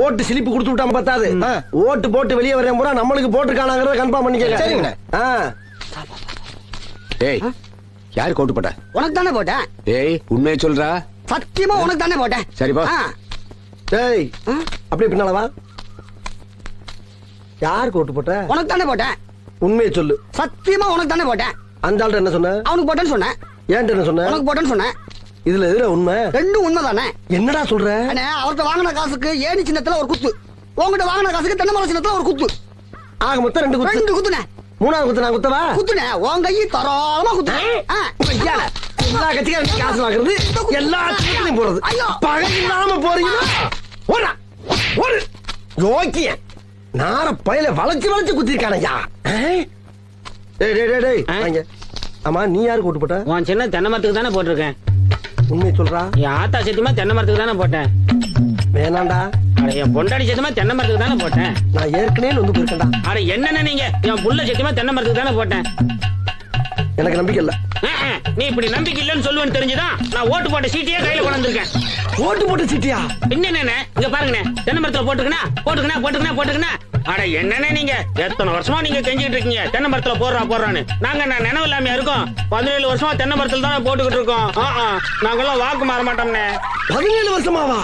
ஓட்டு சிலிப்பு கொடுத்து விட்டா பத்தாது. ஓட்டு போட்டு வெளியே வரேன் பூரா நம்மளுக்கு போட்டுருக்கானாங்கிறத கன்ஃபார்ம் பண்ணிக்க. சரிங்க. ஏய், யாருக்கு ஓட்டு போட்ட? உனக்கு தானே போட்டேன். ஏய், உண்மையை சொல்றா. சத்தியமா உனக்கு தானே போட்டேன். சரிப்பா. டேய், அப்படியே பின்னாலவா. யாருக்கு ஓட்டு போட்ட? உனக்கு தானே போட்டேன். உண்மையை சொல்லு. சத்தியமா உனக்கு தானே போட்டேன். அந்த ஆள்கிட்ட என்ன சொன்ன? அவனுக்கு போட்டேன்னு சொன்னேன். ஏன்ட்ட என்ன சொன்ன? உனக்கு போட்டேன்னு சொன்னேன். இதுல எதுல உண்மை? ரெண்டும் உண்மைதானே. என்னடா சொல்ற? அவர்கிட்ட வாங்கின காசுக்கு ஏணி சின்னத்துல ஒரு குத்து, உங்ககிட்ட வாங்கின காசுக்கு தென்னை மரம் சின்னத்துல ஒரு குத்து. ஆக மொத்தம் 2 குத்து. 2 குத்துனே. மூணாவது குத்து நான் குத்தவா? குத்துனே. உன் கையை தரோளமா குத்துனே. எல்லா கட்சிக்காரும் காசு வாங்குறது, எல்லா கட்சியும் போறது. பகை இல்லாம போறீங்க. ஓடா ஓடு. யோக்கிய நார பயில வளைச்சு வளைச்சு குத்திருக்கானயா. டேய் டேய் டேய் வாங்க. ஆமா, நீ யாருக்கு ஓட்டு போட்ட? உன் சின்ன தென்னை மரத்துக்கு தானே போட்டிருக்கேன். உண்மையை சொல்றா. என் ஆத்தா சத்தியமா தென்னை மரத்துக்கு தானே போட்டேன். வேணாண்டா. அட, என் பொண்டாடி சத்தியமா தென்னை மரத்துக்கு தானே போட்டேன். நான் ஏற்கனவே வந்து போயிருக்கேன்டா. அட, என்னென்ன நீங்க? என் புள்ள சத்தியமா தென்னை மரத்துக்கு தானே போட்டேன். எனக்கு நம்பிக்கை இல்ல. நீ இப்படி நம்பிக்கை இல்லன்னு சொல்லுவேன்னு தெரிஞ்சுதான் நான் ஓட்டு போட்ட சீட்டையே கையில கொண்டு வந்திருக்கேன். ஓட்டு போட்ட சீட்டியா? என்னென்ன இங்க பாருங்கண்ணே, தென்னை மரத்துல போட்டுக்கணா. அட, என்னென்ன நீங்க எத்தனை வருஷமா நீங்க கெஞ்சிட்டு இருக்கீங்க தென்னை மரத்துல போடுறான்னு. நாங்க நினைவு இல்லாம இருக்கோம். 17 வருஷமா தென்னை மரத்துல தானே போட்டுக்கிட்டு இருக்கோம். நாங்கெல்லாம் வாக்கு மாற மாட்டோம்னே. 17 வருஷமாவா?